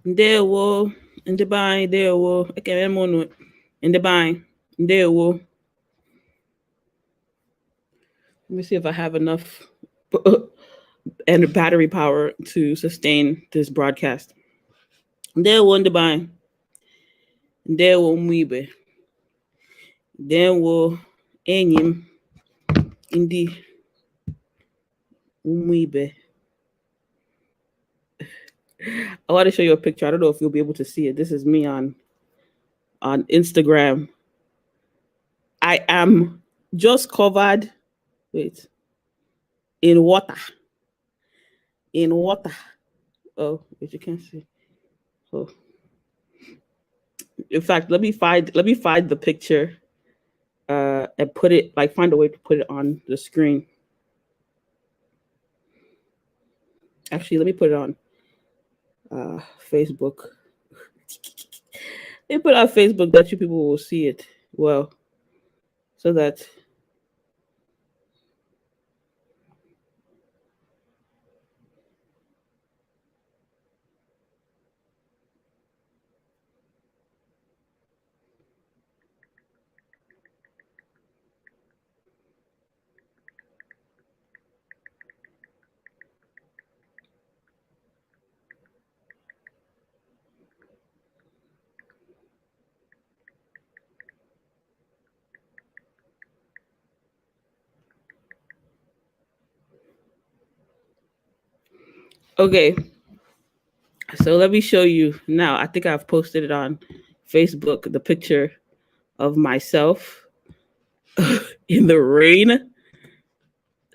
Ndewo, Ndebai, Ndewo, Ekememo, Ndebai, Ndewo. Let me see if I have enough and battery power to sustain this broadcast. Ndewo, Ndebai, Ndewo, Mwibe, Ndewo, Enyim, Indi, Mwibe. I want to show you a picture. I don't know if you'll be able to see it. This is me on Instagram. I am just covered, in water. In water. Oh, wait, you can't see. Oh. In fact, let me find the picture and put it, find a way to put it on the screen. Actually, let me put it on Facebook. They put on Facebook that you people will see it well, so that okay. So let me show you now. I think I've posted it on Facebook, the picture of myself in the rain.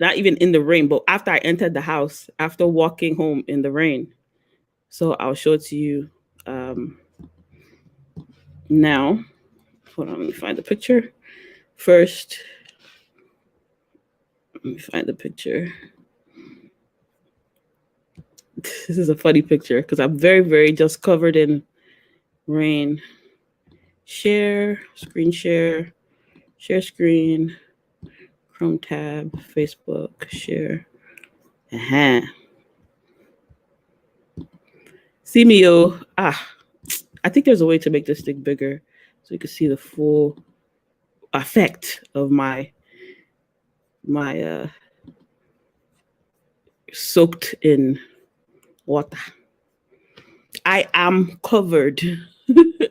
Not even in the rain, but after I entered the house, after walking home in the rain. So I'll show it to you now. Hold on, let me find the picture first. Let me find the picture. This is a funny picture because I'm very, very just covered in rain. Share, screen share, share screen, Chrome tab, Facebook, share. See me, yo. I think there's a way to make this thing bigger so you can see the full effect of my soaked in water. I am covered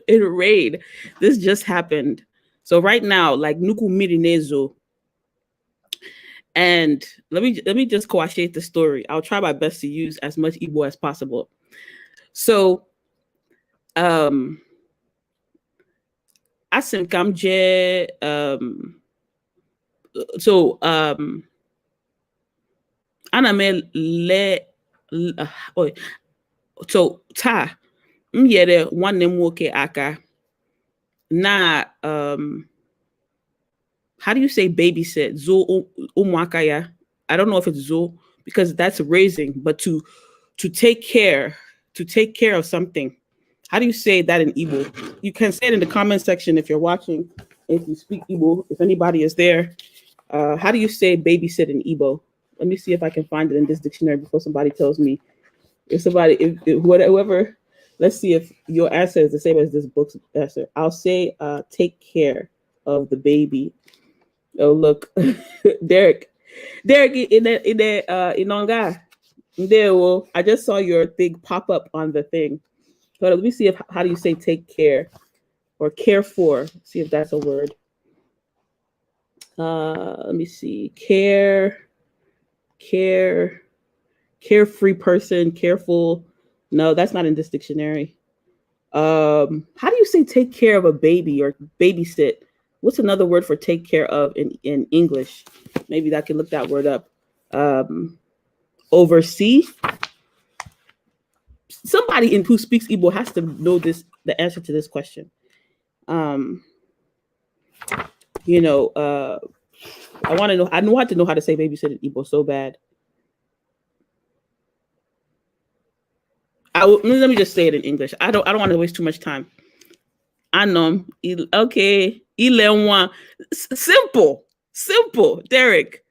in rain. This just happened. So right now, nuku mirinezo. And let me just coagulate the story. I'll try my best to use as much Igbo as possible. So asim kamje aname le so ta myere nwanne m nwoke aka na how do you say babysit? Zo umuaka ya. I don't know if it's zo because that's raising, but to take care of something. How do you say that in Igbo? You can say it in the comment section if you're watching, if you speak Igbo, if anybody is there. How do you say babysit in Igbo? Let me see if I can find it in this dictionary before somebody tells me. If whoever, let's see if your answer is the same as this book's answer. I'll say take care of the baby. Oh, look, Derek, in Onga. I just saw your thing pop up on the thing. But let me see how do you say take care or care for? See if that's a word. Let me see. Carefree person, careful. No, that's not in this dictionary. How do you say take care of a baby or babysit? What's another word for take care of in English? Maybe I can look that word up. Oversee. Somebody who speaks Igbo has to know the answer to this question. I want to know. I want to know how to say babysit in Igbo so bad. Let me just say it in English. I don't want to waste too much time. Anom. Okay. Ịlụọ. Simple. Derek.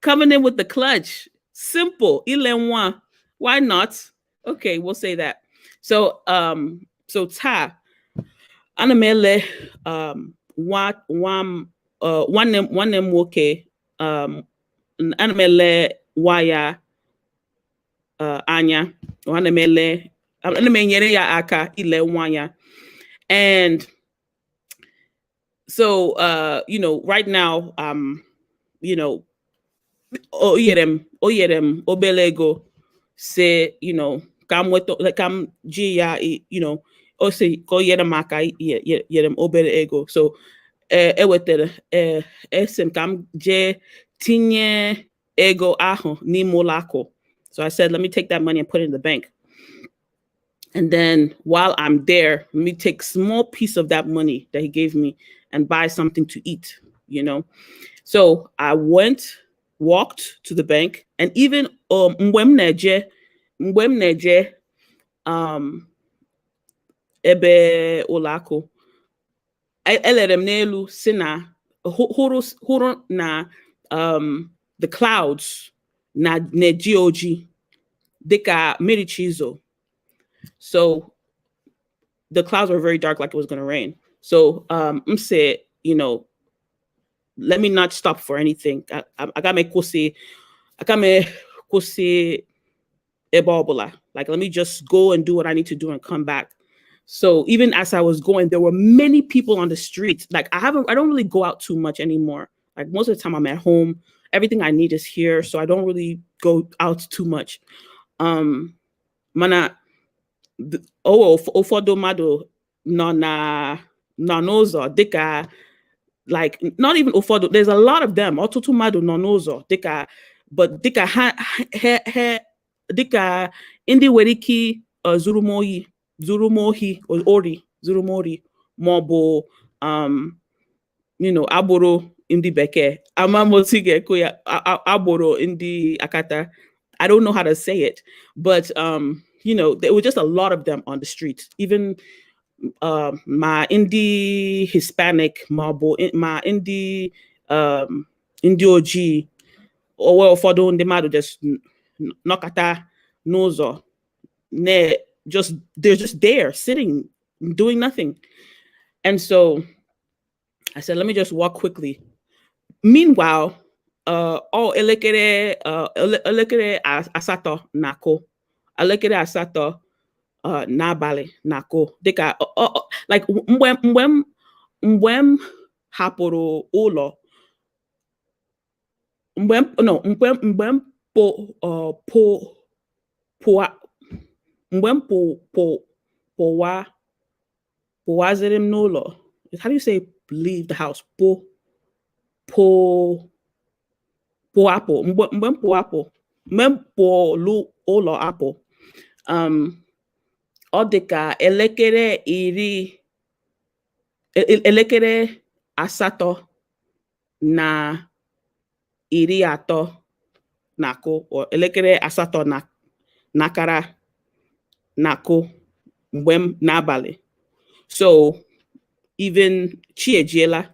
Coming in with the clutch. Simple. Ịlụọ. Why not? Okay, we'll say that. So ta ana m ele nwanne m nwoke ana m ele nwa ya anya, ana m enyere ya aka ile nwa ya. And so right now o yere m obere ego, say kam ji ya o si ko yere m aka yere m obere ego. So ewetere esim kam je tinye ego ahụ n'ime ụlọ akụ. So I said, let me take that money and put it in the bank. And then while I'm there, let me take small piece of that money that he gave me and buy something to eat, So I walked to the bank, and even mgbe m na-eje ebe ụlọ akụ, elere m n'elu si na hụrụ na the clouds na-eji oji dịka mmiri chizo. So the clouds were very dark, like it was going to rain. So say, let me not stop for anything. I got me kwụsị ebobola. Like, let me just go and do what I need to do and come back. So even as I was going, there were many people on the street. Like I don't really go out too much anymore. Like most of the time I'm at home. Everything I need is here. So I don't really go out too much. Mana ụfọdụ mmadụ nọ n'ụzọ dịka, like not even ụfọdụ, there's a lot of them. Ọtụtụ mmadụ nọ n'ụzọ dịka, but dịka ha dịka ndị nwere ike zuru m ori maọbụ agbụrụ ndị bekee. Amamosi ga-ekwu ya agbụrụ ndị akata. I don't know how to say it, but there were just a lot of them on the street. Even my indie Hispanic, my indie oji, or ụfọdụ ndị mmadụ just nọkata n'ụzọ, they're just there sitting, doing nothing. And so I said, let me just walk quickly. Meanwhile, elekere asatọ na-akụ. Elekere asatọ n'abalị na-akụ. Dịka like mgbe m hapụrụ ụlọ, mgbe m pụwaziri m n'ụlọ. How do you say leave the house? Pụapụ. Mgbe m pụọlụ ụlọ apụ, ọ dịka elekere asatọ na iri atọ na-akụ, or elekere asatọ na akara na-akụ mgbe m n'abalị. So even chi ejiela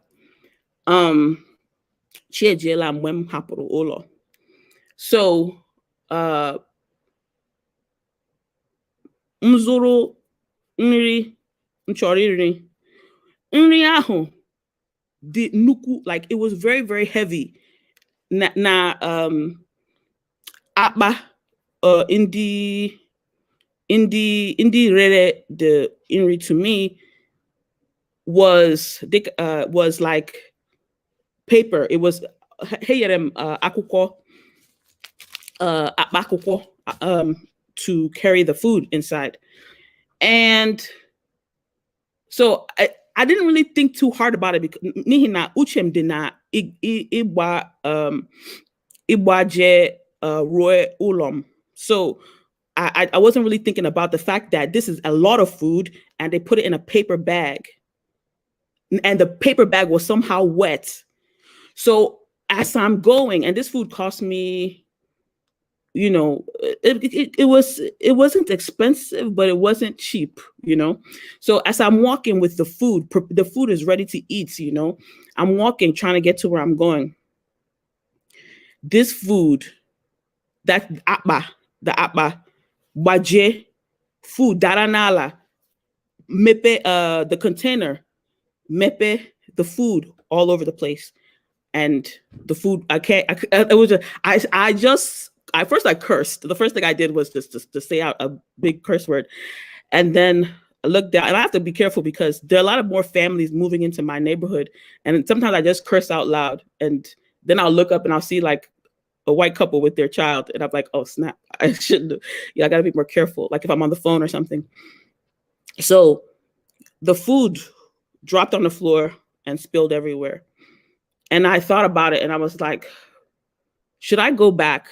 mgbe m hapụrụ ụlọ. So m zụrụ nri m chọrọ iri. Nri ahụ dị nnukwu, like it was very, very heavy. Na akpa ndị rere the nri to me was like paper. It was akwụkwọ, akpa akwụkwọ to carry the food inside. And so I didn't really think too hard about it, because n'ihi na uchem dị na ịgba je ruo ụlọ. So I wasn't really thinking about the fact that this is a lot of food and they put it in a paper bag. And the paper bag was somehow wet. So as I'm going, and this food cost me, it wasn't expensive, but it wasn't cheap, So as I'm walking with the food is ready to eat, I'm walking, trying to get to where I'm going. This food, the akpa, baje, food, daranala, mepe, the container, mepe, the food all over the place. And the food, it was first I cursed. The first thing I did was just to say out a big curse word. And then I looked down, and I have to be careful because there are a lot of more families moving into my neighborhood. And sometimes I just curse out loud. And then I'll look up and I'll see like a white couple with their child. And I'm like, oh, snap. I shouldn't. Yeah, I got to be more careful. Like if I'm on the phone or something. So the food dropped on the floor and spilled everywhere. And I thought about it and I was like, should I go back?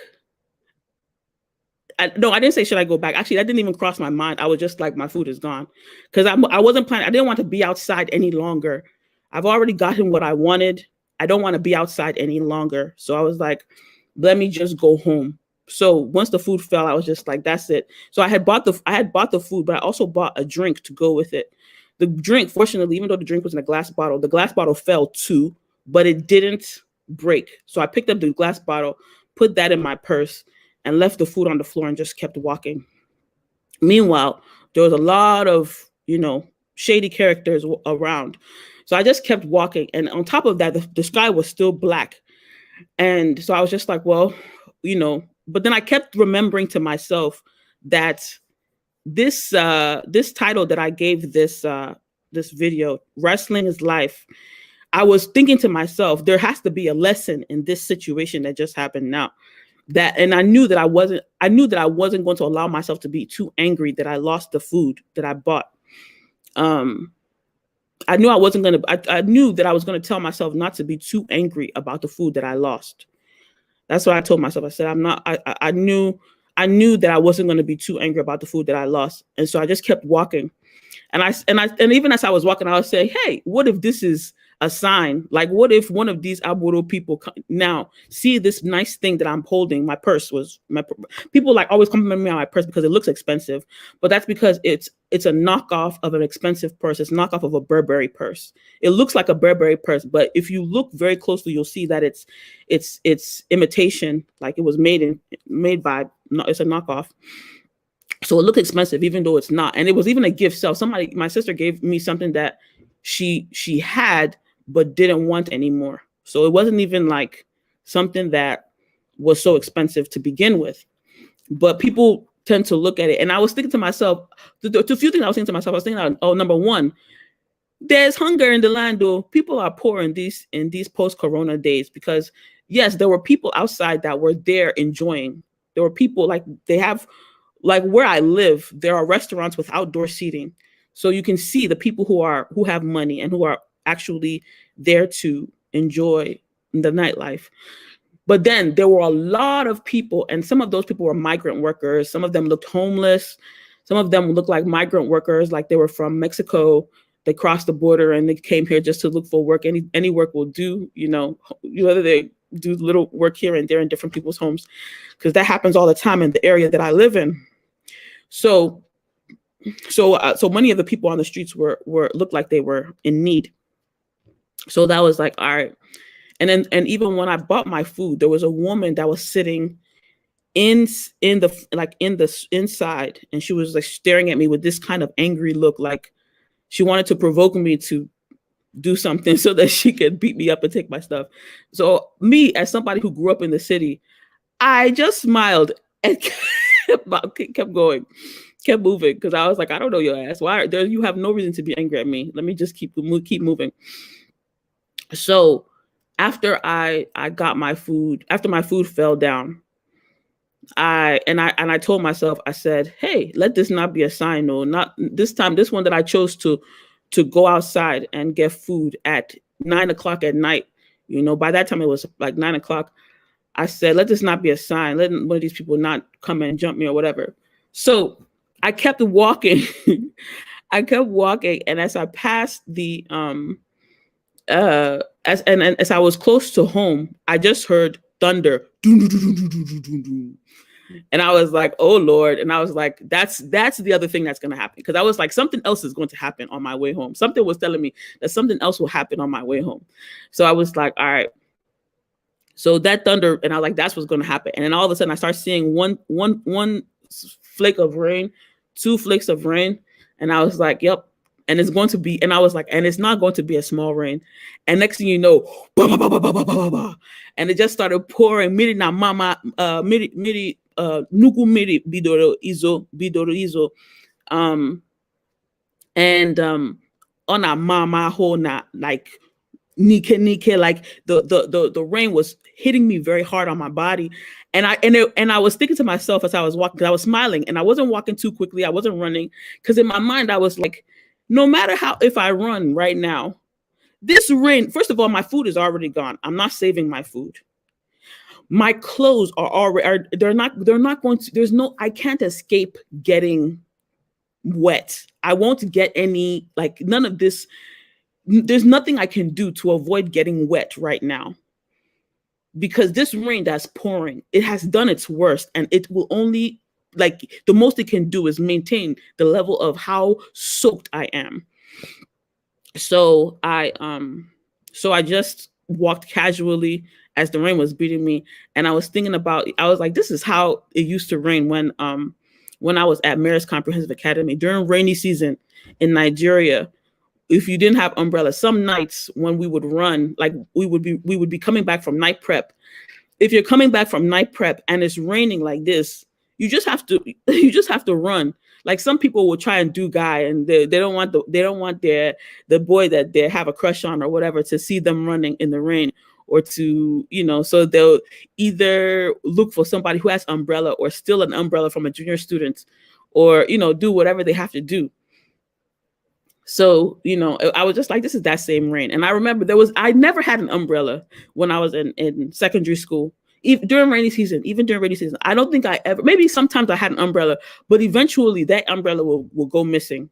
No, I didn't say, should I go back? Actually, that didn't even cross my mind. I was just like, my food is gone. Because I wasn't planning. I didn't want to be outside any longer. I've already gotten what I wanted. I don't want to be outside any longer. So I was like, let me just go home. So once the food fell, I was just like, that's it. So I had bought the food, but I also bought a drink to go with it. The drink, fortunately, even though the drink was in a glass bottle, the glass bottle fell too, but it didn't break. So I picked up the glass bottle, put that in my purse, and left the food on the floor and just kept walking. Meanwhile, there was a lot of, shady characters around. So I just kept walking. And on top of that, the sky was still black. And so I was just like, well, but then I kept remembering to myself that this title that I gave this video, Wrestling is Life, I was thinking to myself, there has to be a lesson in this situation that just happened now. And I knew that I wasn't going to allow myself to be too angry that I lost the food that I bought. I knew that I was going to tell myself not to be too angry about the food that I lost. That's what I told myself. I said, I knew that I wasn't going to be too angry about the food that I lost. And so I just kept walking. And even as I was walking, I would say, hey, what if this is a sign? Like, what if one of these Aburo people now see this nice thing that I'm holding? My purse was people like always compliment me on my purse because it looks expensive, but that's because it's a knockoff of an expensive purse. It's a knockoff of a Burberry purse. It looks like a Burberry purse, but if you look very closely, you'll see that it's imitation. Like it was made by. It's a knockoff. So it looked expensive, even though it's not. And it was even a gift sale. My sister gave me something that she had, but didn't want anymore. So it wasn't even like something that was so expensive to begin with. But people tend to look at it. And I was thinking to myself, the few things I was thinking to myself, I was thinking, oh, number one, there's hunger in the land, though. People are poor in these post-corona days because, yes, there were people outside that were there enjoying. There were people like where I live, there are restaurants with outdoor seating. So you can see the people who have money and who are actually there to enjoy the nightlife. But then there were a lot of people, and some of those people were migrant workers. Some of them looked homeless. Some of them looked like migrant workers, like they were from Mexico. They crossed the border and they came here just to look for work. Any work will do, whether they do little work here and there in different people's homes, because that happens all the time in the area that I live in. So many of the people on the streets looked like they were in need. So that was like, all right. And even when I bought my food, there was a woman that was sitting in the inside, and she was like staring at me with this kind of angry look, like she wanted to provoke me to do something so that she could beat me up and take my stuff. So me, as somebody who grew up in the city, I just smiled and kept going, kept moving, because I was like, I don't know your ass. Why? You have no reason to be angry at me. Let me just keep moving. So after I got my food, after my food fell down, I told myself, I said, hey, let this not be a sign. No, not this time. This one that I chose to go outside and get food at 9:00 at night. By that time it was like 9:00. I said, let this not be a sign. Let one of these people not come and jump me or whatever. So I kept walking. And as I passed the as I was close to home, I just heard thunder. And I was like, oh Lord. And I was like, that's the other thing that's going to happen. Because I was like, something else is going to happen on my way home. Something was telling me that something else will happen on my way home. So I was like, all right. So that thunder, and I was like, that's what's going to happen. And then all of a sudden I start seeing one flake of rain 2 flakes of rain, and I was like, "Yep." And it's going to be, and I was like, and it's not going to be a small rain. And next thing you know, bah, bah, bah, bah, bah, bah, bah, bah, and it just started pouring. Miri na mama, nuku miri bidoro izo, um, and on a mama ho na like Nike, like the rain was hitting me very hard on my body. And I was thinking to myself as I was walking, 'cause I was smiling and I wasn't walking too quickly. I wasn't running. Because in my mind, I was like, no matter how, if I run right now, this rain, first of all, my food is already gone. I'm not saving my food. My clothes are already, they're not going to, I can't escape getting wet. I won't get any, like none of this. There's nothing I can do to avoid getting wet right now, because this rain that's pouring, it has done its worst, and it will only, like, the most it can do is maintain the level of how soaked I am. So I just walked casually as the rain was beating me, and I was thinking about, I was like, this is how it used to rain when I was at Marist Comprehensive Academy during rainy season in Nigeria. If you didn't have umbrellas, some nights when we would run, like we would be coming back from night prep. If you're coming back from night prep and it's raining like this, you just have to you just have to run. Like some people will try and do guy, and they don't want the boy that they have a crush on or whatever to see them running in the rain, or to, so they'll either look for somebody who has umbrella or steal an umbrella from a junior student, or do whatever they have to do. So, I was just like, this is that same rain. And I remember I never had an umbrella when I was in secondary school, even during rainy season. I don't think I ever, maybe sometimes I had an umbrella, but eventually that umbrella will go missing.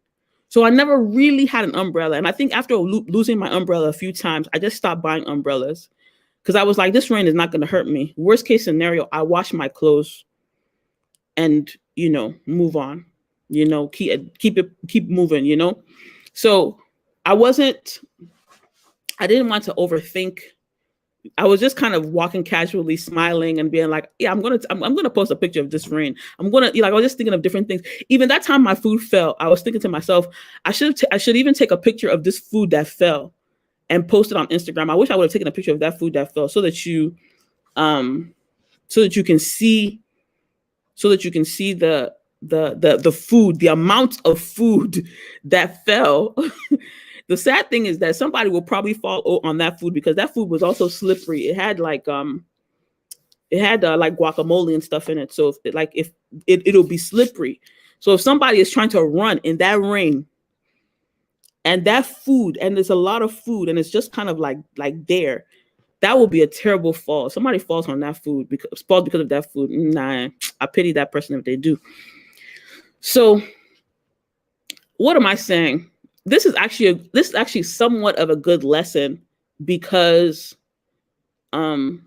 So I never really had an umbrella. And I think after losing my umbrella a few times, I just stopped buying umbrellas, because I was like, this rain is not going to hurt me. Worst case scenario, I wash my clothes and, move on, keep moving. So I didn't want to overthink. I was just kind of walking casually, smiling and being like, yeah, I'm going to post a picture of this rain. I was just thinking of different things. Even that time my food fell, I was thinking to myself, I should even take a picture of this food that fell and post it on Instagram. I wish I would have taken a picture of that food that fell, so that you can see the food, the amount of food that fell. The sad thing is that somebody will probably fall on that food, because that food was also slippery. It had like guacamole and stuff in it. So if it'll be slippery. So if somebody is trying to run in that rain and that food, and there's a lot of food, and it's just kind of like there, that will be a terrible fall. If somebody falls on that food because of that food, nah, I pity that person if they do. So what am I saying? This is actually somewhat of a good lesson, because it's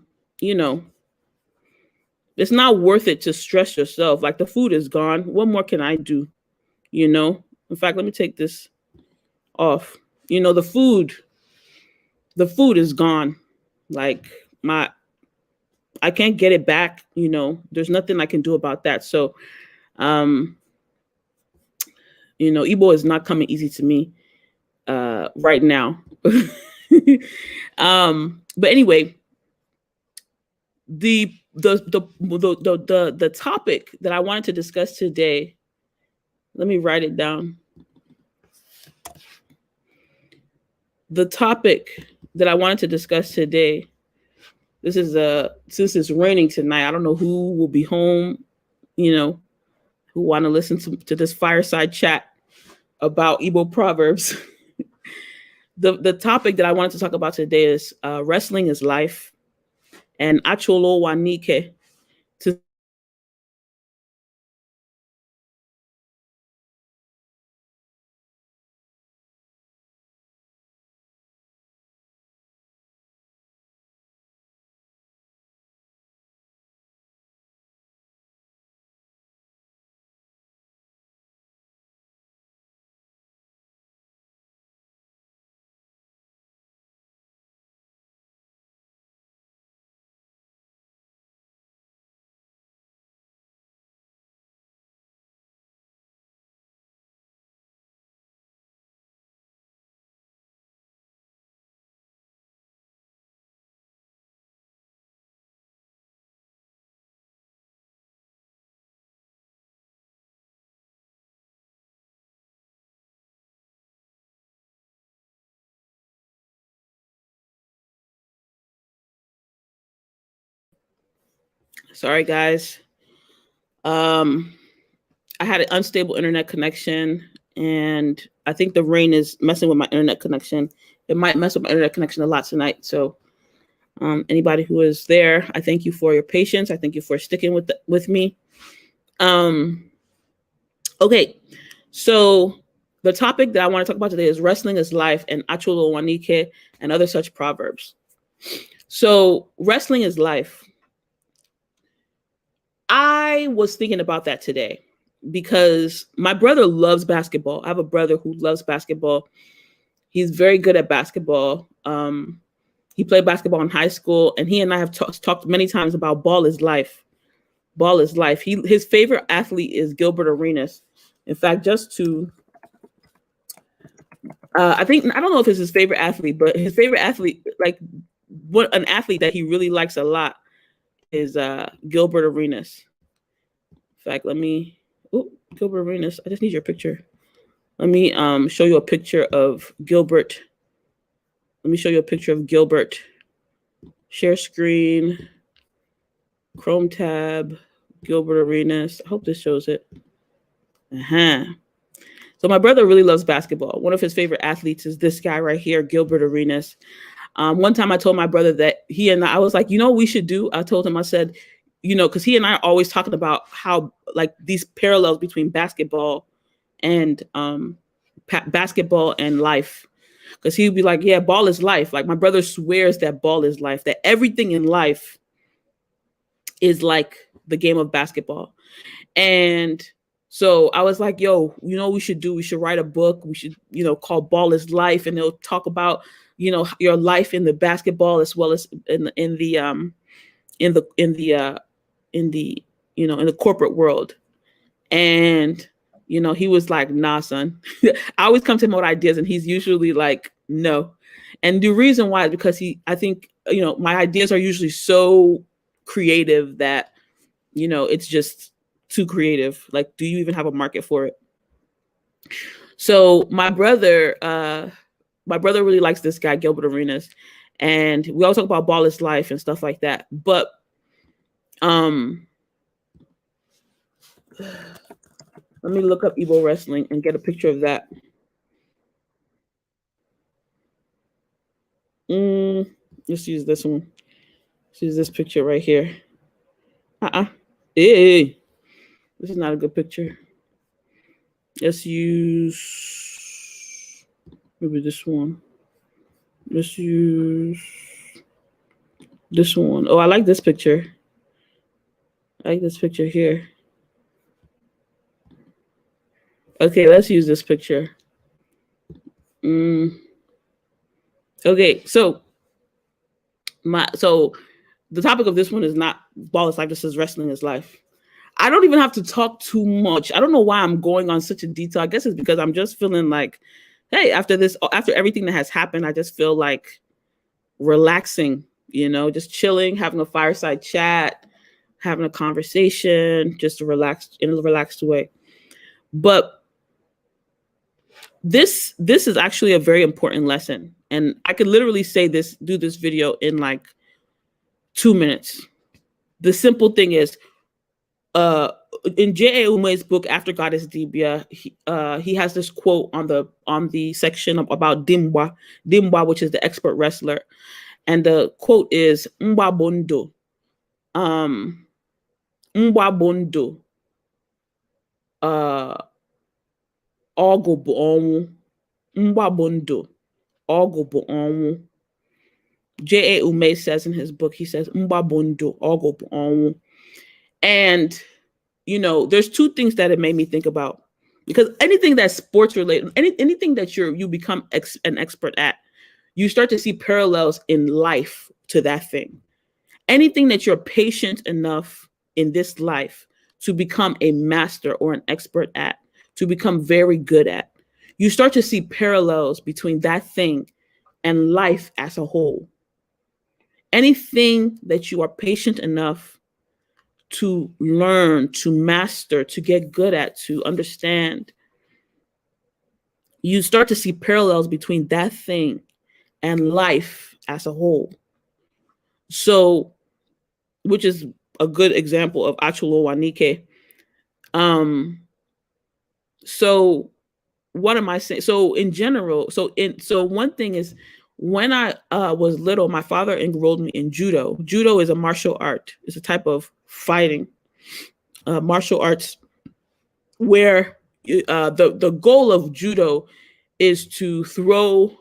not worth it to stress yourself. Like, the food is gone. What more can I do? In fact, let me take this off. The food is gone. Like, I can't get it back. There's nothing I can do about that. So Igbo is not coming easy to me right now. But anyway, the topic that I wanted to discuss today, let me write it down. The topic that I wanted to discuss today, since it's raining tonight, I don't know who will be home, who want to listen to this fireside chat about Igbo Proverbs. The topic that I wanted to talk about today is wrestling is life, and Achula to Sorry, guys. I had an unstable internet connection, and I think the rain is messing with my internet connection. It might mess with my internet connection a lot tonight. So anybody who is there, I thank you for your patience. I thank you for sticking with me. Okay, so the topic that I want to talk about today is wrestling is life and Achula and other such proverbs. So wrestling is life. I was thinking about that today because my brother loves basketball. I have a brother who loves basketball. He's very good at basketball. He played basketball in high school, and he and I have talked many times about ball is life. Ball is life. His favorite athlete is Gilbert Arenas. In fact, just to, I don't know if it's his favorite athlete, but his favorite athlete, like an athlete that he really likes a lot, is Gilbert Arenas. In fact, Gilbert Arenas, I just need your picture. Let me show you a picture of Gilbert. Let me show you a picture of Gilbert. Share screen, Chrome tab, Gilbert Arenas. I hope this shows it. So my brother really loves basketball. One of his favorite athletes is this guy right here, Gilbert Arenas. One time I told my brother that I was like, what we should do? I told him, I said, because he and I are always talking about how like these parallels between basketball and life. Because he would be like, yeah, ball is life. Like my brother swears that ball is life, that everything in life is like the game of basketball. And so I was like, yo, what we should do? We should write a book. We should, call Ball is Life. And they'll talk about, your life in the basketball as well as in the corporate world. And he was like, nah, son. I always come to him with ideas, and he's usually like, no. And the reason why is because I think, my ideas are usually so creative that, it's just too creative. Like, do you even have a market for it? So my brother really likes this guy, Gilbert Arenas. And we all talk about ball is life and stuff like that. But, let me look up Igbo wrestling and get a picture of that. Let's use this one. Let's use this picture right here. Hey, this is not a good picture. Let's use maybe this one. Let's use this one. Oh, I like this picture. I like this picture here. Okay, let's use this picture. Okay, so the topic of this one is not ball is life. This is wrestling is life. I don't even have to talk too much. I don't know why I'm going on such a detail. I guess it's because I'm just feeling like, hey, after everything that has happened, I just feel like relaxing, just chilling, having a fireside chat, having a conversation, just relaxed in a relaxed way. But this is actually a very important lesson. And I could literally do this video in like 2 minutes. The simple thing is, in J.A. Ume's book, After God is Dibia, he has this quote on the section about Dimba, which is the expert wrestler. And the quote is, Mgba bondo. Mgba bondo. Ọgụ bụ ọnwụ. Mgba bondo. Ọgụ bụ ọnwụ. J.A. Ume says in his book, he says, Mgba bondo. Ọgụ bụ ọnwụ. And, there's two things that it made me think about. Because anything that's sports related, anything that you become an expert at, you start to see parallels in life to that thing. Anything that you're patient enough in this life to become a master or an expert at, to become very good at, you start to see parallels between that thing and life as a whole. Anything that you are patient enough to learn, to master, to get good at, to understand, you start to see parallels between that thing and life as a whole. So, which is a good example of Achula Wanike. So what am I saying? So in general, so one thing is, when I was little, my father enrolled me in judo. Judo is a martial art. It's a type of fighting, martial arts, where the goal of judo is to throw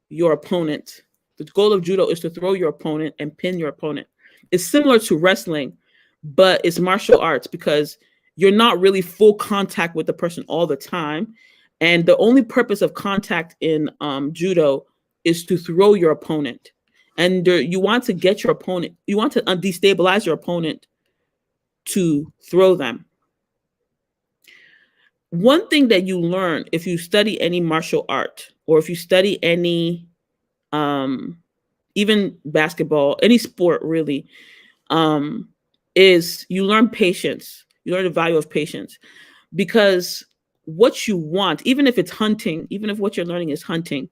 your opponent. The goal of judo is to throw your opponent and pin your opponent. It's similar to wrestling, but it's martial arts because you're not really full contact with the person all the time. And the only purpose of contact in judo is to throw your opponent. And you want to get your opponent, you want to destabilize your opponent to throw them. One thing that you learn if you study any martial art, or if you study any, even basketball, any sport really, is you learn patience. You learn the value of patience, because what you want, even if it's hunting, even if what you're learning is hunting,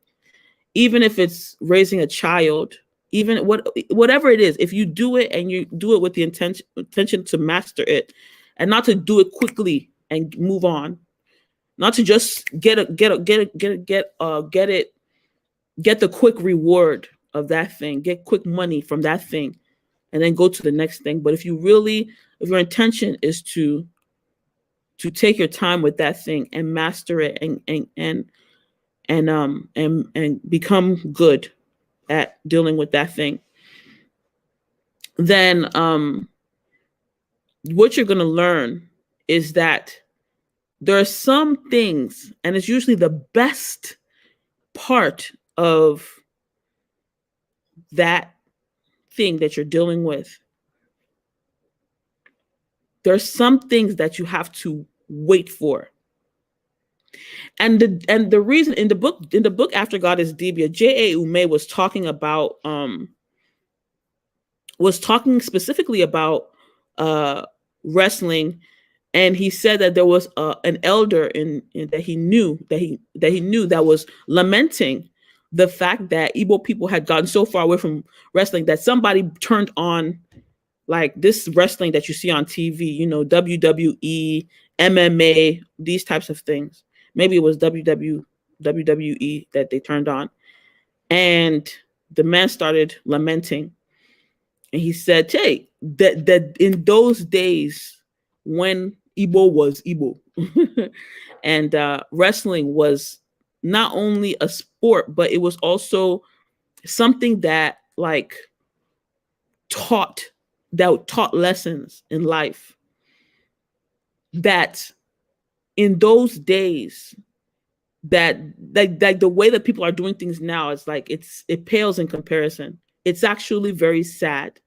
even if it's raising a child, even whatever it is, if you do it and you do it with the intention to master it, and not to do it quickly and move on, not to just get the quick reward of that thing, get quick money from that thing, and then go to the next thing. But if your intention is to take your time with that thing and master it and become good at dealing with that thing, then what you're going to learn is that there are some things, and it's usually the best part of that thing that you're dealing with. There are some things that you have to wait for. And the reason in the book After God is Dibia, J.A. Ume was talking specifically about wrestling, and he said that there was an elder that he knew that was lamenting the fact that Igbo people had gotten so far away from wrestling that somebody turned on, like, this wrestling that you see on TV, WWE, MMA, these types of things. Maybe it was WWE that they turned on. And the man started lamenting. And he said, hey, that in those days when Igbo was Igbo, and wrestling was not only a sport, but it was also something that taught lessons in life, that in those days, that like the way that people are doing things now is it pales in comparison. It's actually very sad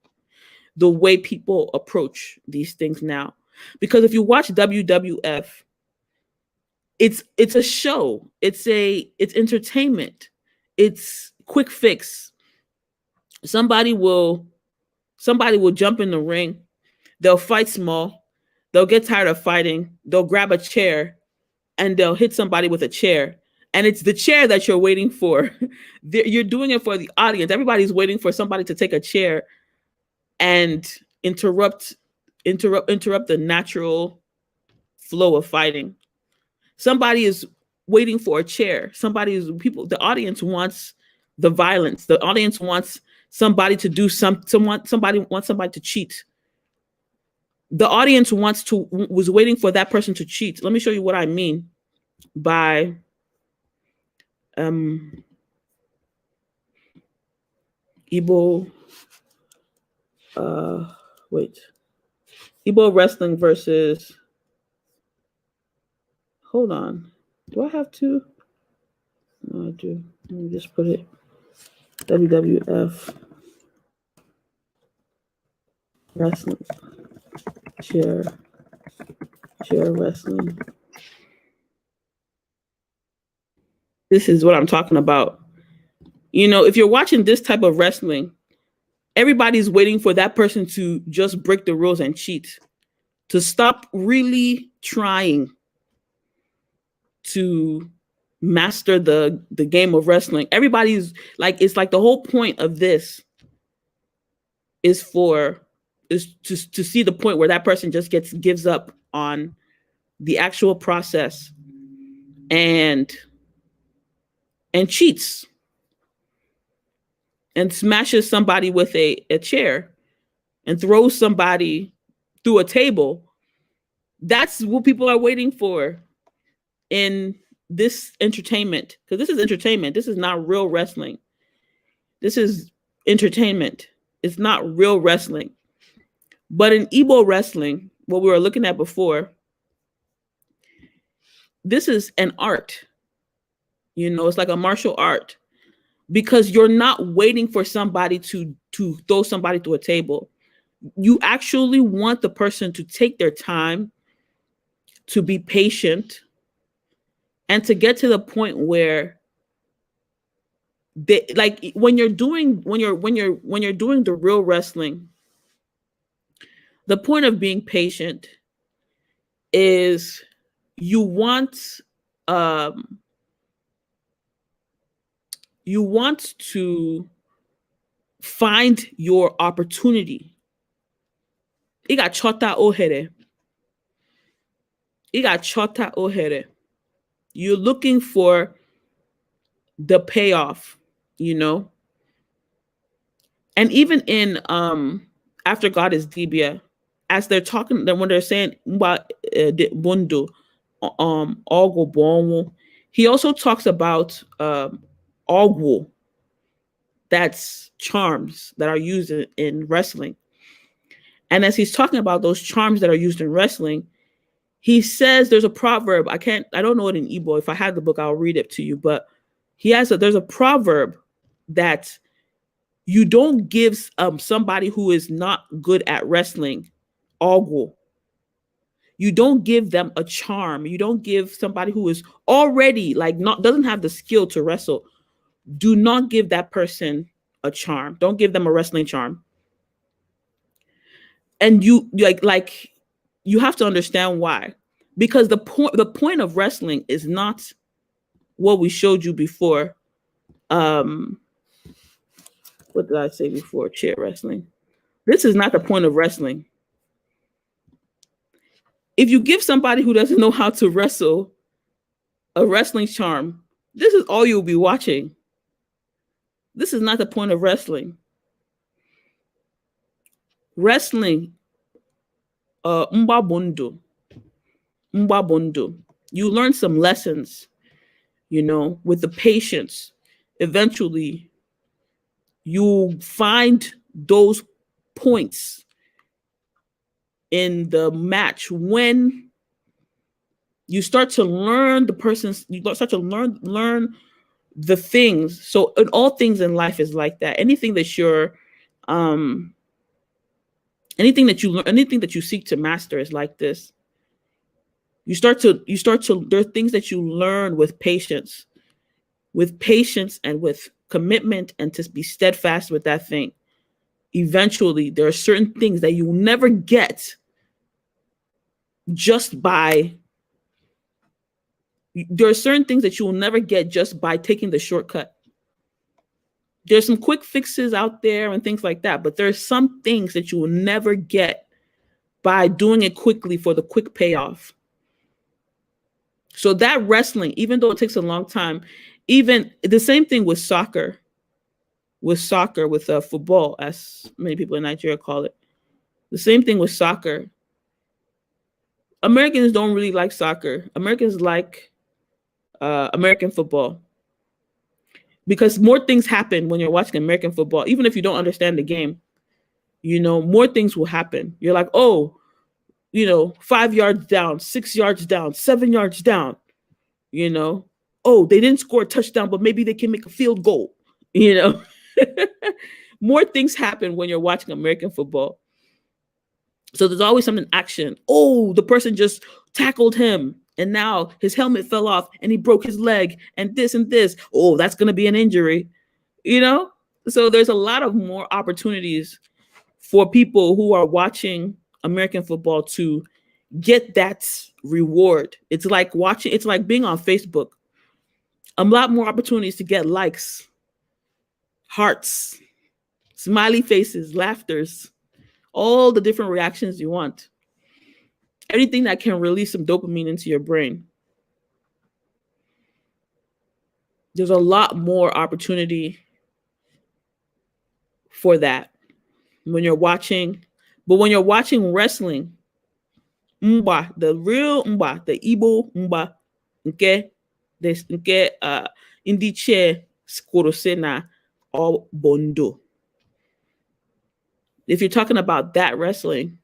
the way people approach these things now, because if you watch WWF, it's a show, it's entertainment, it's quick fix. Somebody will jump in the ring, they'll fight small, they'll get tired of fighting, they'll grab a chair and they'll hit somebody with a chair. And it's the chair that you're waiting for. You're doing it for the audience. Everybody's waiting for somebody to take a chair and interrupt the natural flow of fighting. Somebody is waiting for a chair. The audience wants the violence. The audience wants somebody to do somebody wants somebody to cheat. The audience was waiting for that person to cheat. Let me show you what I mean by Igbo Igbo wrestling versus, hold on, do I have to? No, I do. Let me just put it WWF wrestling, chair wrestling. This is what I'm talking about. If you're watching this type of wrestling, everybody's waiting for that person to just break the rules and cheat, to stop really trying to master the game of wrestling. Everybody's it's like the whole point of this is for is to see the point where that person just gives up on the actual process and cheats and smashes somebody with a chair and throws somebody through a table. That's what people are waiting for in this entertainment, because this is entertainment. This is not real wrestling. This is entertainment. It's not real wrestling. But in Igbo wrestling, what we were looking at before, this is an art. You know, it's like a martial art, because you're not waiting for somebody to throw somebody through a table. You actually want the person to take their time, to be patient, and to get to the point where they, like, when you're doing the real wrestling, the point of being patient is you want to find your opportunity. Iga chota ohere. Iga chota ohere. You're looking for the payoff, you know? And even in After God is Dibia, as they're talking, when they're saying bundu, ọgwụ bụ ọnwụ, he also talks about ọgwụ, that's charms that are used in wrestling. And as he's talking about those charms that are used in wrestling, he says there's a proverb. I don't know it in Igbo. If I had the book, I'll read it to you. But there's a proverb that you don't give somebody who is not good at wrestling ọgwụ. You don't give them a charm. You don't give somebody who is already doesn't have the skill to wrestle. Do not give that person a charm. Don't give them a wrestling charm. And you you have to understand why. Because the point of wrestling is not what we showed you before. What did I say before? Chair wrestling. This is not the point of wrestling. If you give somebody who doesn't know how to wrestle a wrestling charm, this is all you'll be watching. This is not the point of wrestling. Wrestling, mgba bundu. You learn some lessons, you know, with the patience. Eventually, you find those points in the match when you start to learn learn the things. So in all things in life is like that. Anything that you're anything that you seek to master is like this. You start to there are things that you learn with patience and with commitment, and to be steadfast with that thing. Eventually, there are certain things that you will never get just by taking the shortcut. There's some quick fixes out there and things like that, but there's some things that you will never get by doing it quickly for the quick payoff. So that wrestling, even though it takes a long time, even the same thing with soccer, with football, as many people in Nigeria call it. The same thing with soccer. Americans don't really like soccer. Americans like American football, because more things happen when you're watching American football. Even if you don't understand the game, you know, more things will happen. You're like, oh, you know, 5 yards down, 6 yards down, 7 yards down, you know, oh, they didn't score a touchdown, but maybe they can make a field goal, you know. More things happen when you're watching American football. So there's always some action. Oh, the person just tackled him, and now his helmet fell off and he broke his leg, and this and this. Oh, that's going to be an injury, you know? So there's a lot of more opportunities for people who are watching American football to get that reward. It's like being on Facebook. A lot more opportunities to get likes, hearts, smiley faces, laughters, all the different reactions you want, anything that can release some dopamine into your brain. There's a lot more opportunity for that when you're watching. But when you're watching wrestling, mgba, the real mgba, the Igbo mgba, nke ndị che skorose na all bondo. If you're talking about that wrestling,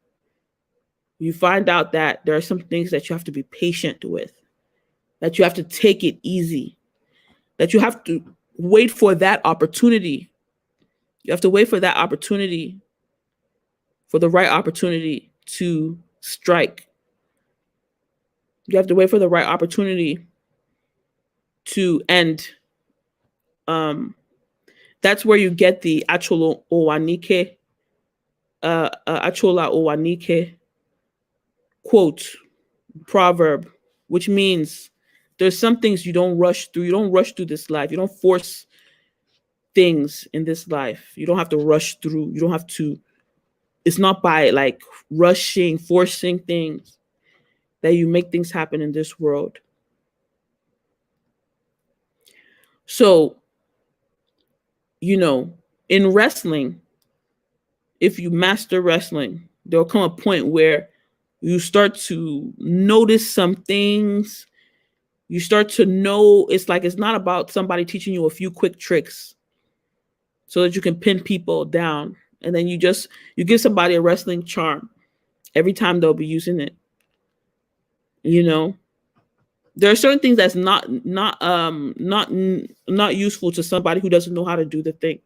you find out that there are some things that you have to be patient with, that you have to take it easy, that you have to wait for that opportunity. You have to wait for that opportunity, for the right opportunity to strike. You have to wait for the right opportunity to end. That's where you get the Achula Owanike quote, proverb, which means there's some things you don't rush through. You don't rush through this life. You don't force things in this life. You don't have to rush through. You don't have to. It's not by like rushing, forcing things that you make things happen in this world. So, in wrestling, if you master wrestling, there'll come a point where you start to notice some things. You start to know, it's not about somebody teaching you a few quick tricks so that you can pin people down. And then you give somebody a wrestling charm every time they'll be using it. There are certain things that's not useful to somebody who doesn't know how to do the thing.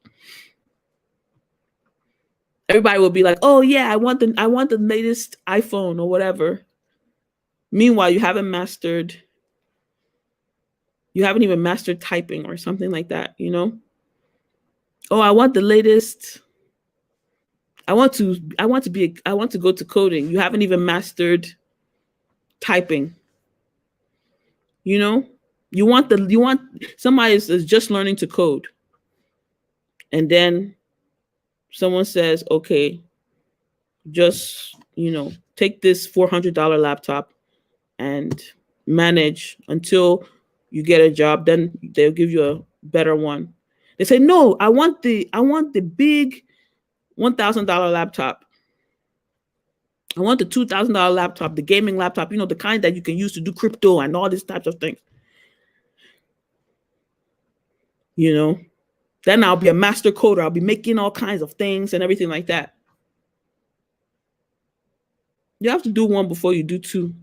Everybody will be like, "Oh yeah, I want the latest iPhone or whatever." Meanwhile, you haven't even mastered typing or something like that, Oh, I want the latest. I want to go to coding. You haven't even mastered typing. You want somebody is just learning to code. And then someone says, okay, just, take this $400 laptop and manage until you get a job. Then they'll give you a better one. They say, no, I want the big $1,000 laptop. I want the $2,000 laptop, the gaming laptop, the kind that you can use to do crypto and all these types of things. Then I'll be a master coder. I'll be making all kinds of things and everything like that. You have to do one before you do two.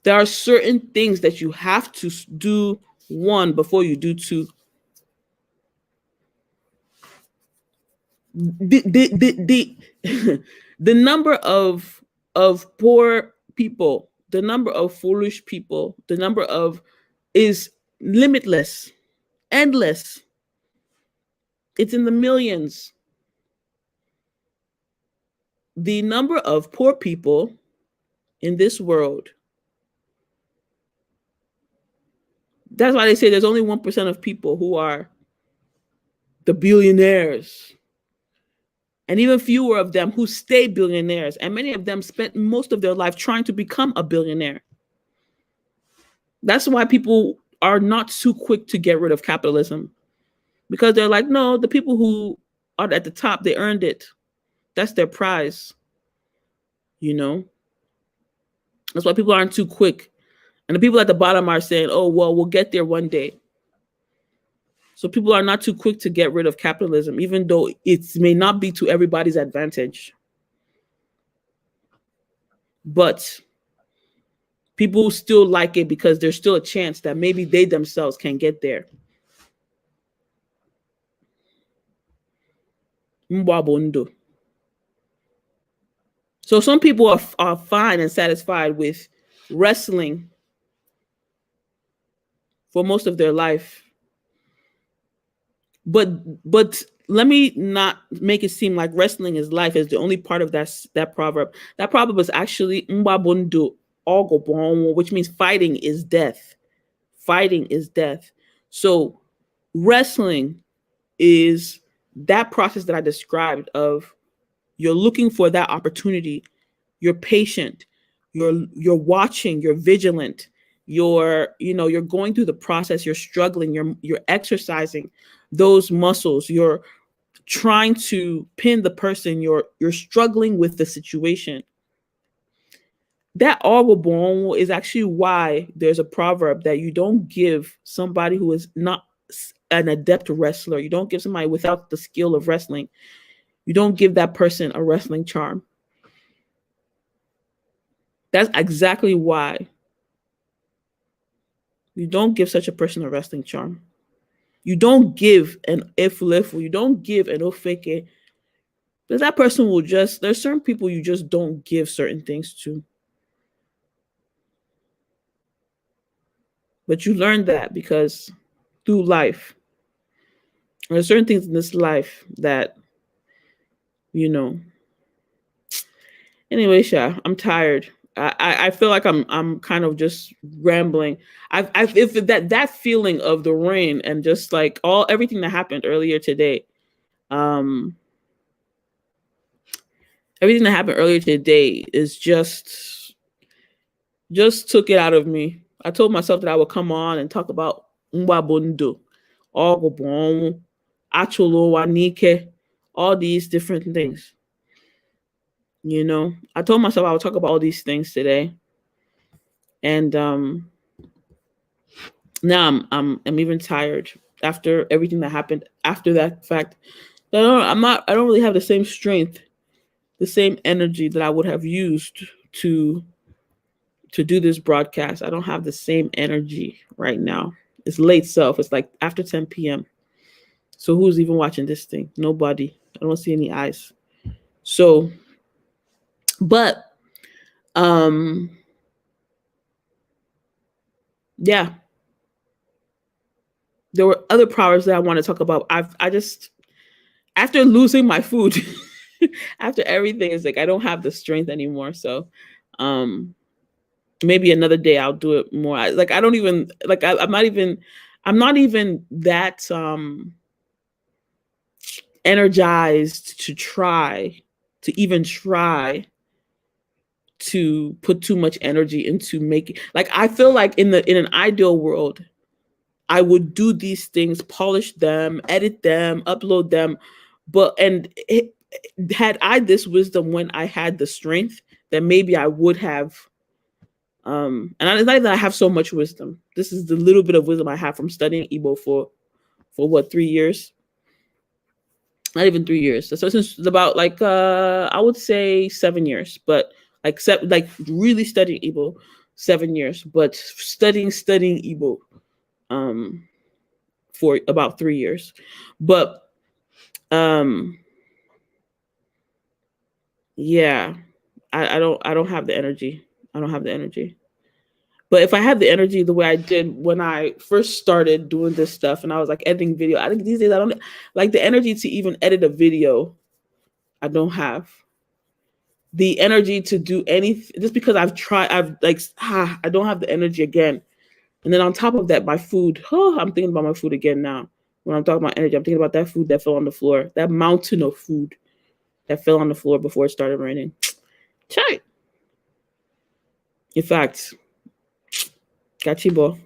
There are certain things that you have to do one before you do two. The number of poor people, the number of foolish people, the number of is limitless, endless. It's in the millions. The number of poor people in this world. That's why they say there's only 1% of people who are the billionaires. And even fewer of them who stay billionaires. And many of them spent most of their life trying to become a billionaire. That's why people are not too quick to get rid of capitalism. Because they're like, no, the people who are at the top, they earned it. That's their prize. That's why people aren't too quick. And the people at the bottom are saying, oh, well, we'll get there one day. So people are not too quick to get rid of capitalism, even though it may not be to everybody's advantage. But people still like it because there's still a chance that maybe they themselves can get there. Mwabondo. So some people are fine and satisfied with wrestling for most of their life. But let me not make it seem like wrestling is life is the only part of that proverb. That proverb is actually mbabondo ogobonwo, which means fighting is death. Fighting is death. So wrestling is that process that I described of you're looking for that opportunity, you're patient, you're watching, you're vigilant, you're going through the process, you're struggling, you're exercising those muscles, you're trying to pin the person, you're struggling with the situation. That ọnwụ is actually why there's a proverb that you don't give somebody who is not an adept wrestler, you don't give somebody without the skill of wrestling, you don't give that person a wrestling charm. That's exactly why you don't give such a person a wrestling charm. You don't give an efulefu, you don't give an ofeke. Because that person will just, there's certain people you just don't give certain things to. But you learn that because through life, there's certain things in this life that, Anyway, Sha, I'm tired. I feel like I'm kind of just rambling. If that feeling of the rain and just like everything that happened earlier today, everything that happened earlier today is just took it out of me. I told myself that I would come on and talk about mgba bondo, ọnwụ, Achula, all these different things. I told myself I would talk about all these things today, and now I'm even tired after everything that happened after that fact. I don't really have the same strength, the same energy that I would have used to do this broadcast. I don't have the same energy right now. It's late self. It's like after 10 p.m. So who's even watching this thing? Nobody. I don't see any eyes. So, but yeah, there were other proverbs that I want to talk about. I just, after losing my food, after everything, is like I don't have the strength anymore. So maybe another day I'll do it more. I'm not even that energized to even try to put too much energy into making, like, I feel like in an ideal world, I would do these things, polish them, edit them, upload them. Had I this wisdom when I had the strength, then maybe I would have. And it's not that I have so much wisdom. This is the little bit of wisdom I have from studying Igbo for what, 3 years? Not even 3 years. So since about I would say 7 years, but really studying Igbo, 7 years, but studying Igbo for about 3 years. But yeah, I don't have the energy. I don't have the energy. But if I had the energy the way I did when I first started doing this stuff and I was like editing video, I think these days I don't like the energy to even edit a video. I don't have the energy to do anything just because I've tried. I don't have the energy again. And then on top of that, my food. Oh, I'm thinking about my food again now. When I'm talking about energy, I'm thinking about that food that fell on the floor, that mountain of food that fell on the floor before it started raining. Chai. In fact, Gachibo.